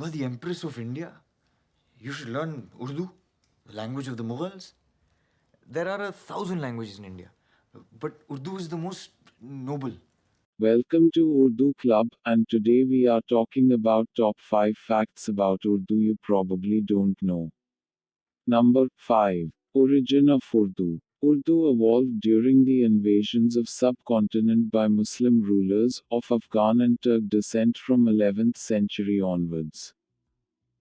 You're the Empress of India. You should learn Urdu, the language of the Mughals. There are 1,000 languages in India, but Urdu is the most noble. Welcome to Urdu Club, and today we are talking about top 5 facts about Urdu you probably don't know. Number 5. Origin of Urdu. Urdu evolved during the invasions of subcontinent by Muslim rulers of Afghan and Turk descent from 11th century onwards.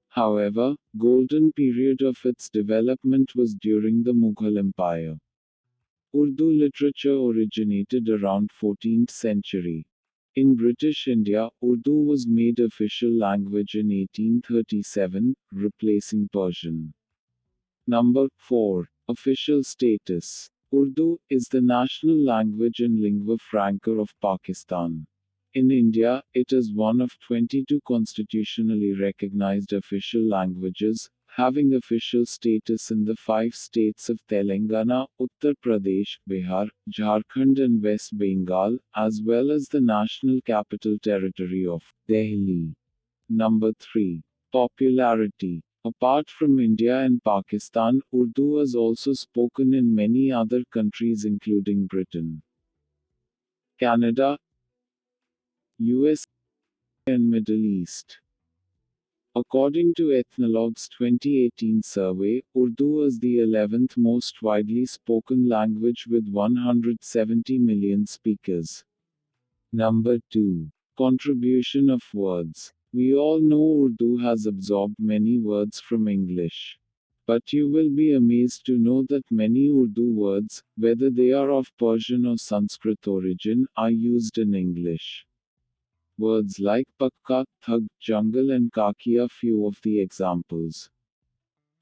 However, golden period of its development was during the Mughal Empire. Urdu literature originated around 14th century. In British India, Urdu was made official language in 1837, replacing Persian. Number 4. Official status. Urdu is the national language and lingua franca of Pakistan. In India, it is one of 22 constitutionally recognized official languages, having official status in the 5 states of Telangana, Uttar Pradesh, Bihar, Jharkhand and West Bengal, as well as the national capital territory of Delhi. Number 3. Popularity. Apart from India and Pakistan, Urdu is also spoken in many other countries including Britain, Canada, US, and Middle East. According to Ethnologue's 2018 survey, Urdu is the 11th most widely spoken language with 170 million speakers. Number 2. Contribution of words. We all know Urdu has absorbed many words from English. But you will be amazed to know that many Urdu words, whether they are of Persian or Sanskrit origin, are used in English. Words like pakka, thug, jungle and kaki are few of the examples.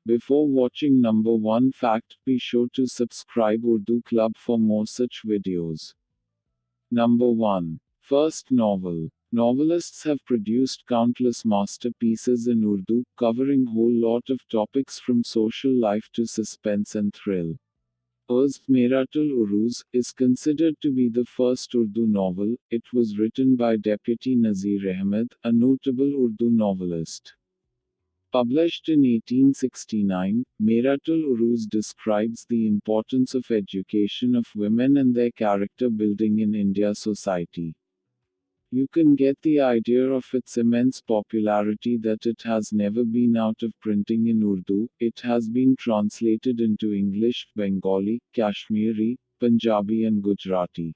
Before watching number 1 fact, be sure to subscribe Urdu Club for more such videos. Number 1. First novel. Novelists have produced countless masterpieces in Urdu, covering whole lot of topics from social life to suspense and thrill. Marital Rouge is considered to be the first Urdu novel. It was written by Deputy Nazir Ahmed, a notable Urdu novelist. Published in 1869, Marital Rouge describes the importance of education of women and their character building in India society. You can get the idea of its immense popularity that it has never been out of printing in Urdu. It has been translated into English, Bengali, Kashmiri, Punjabi and Gujarati.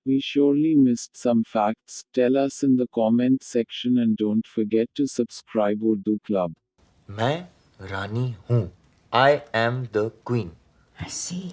We surely missed some facts. Tell us in the comment section and don't forget to subscribe Urdu Club. मैं रानी हूँ. I am the queen. I see.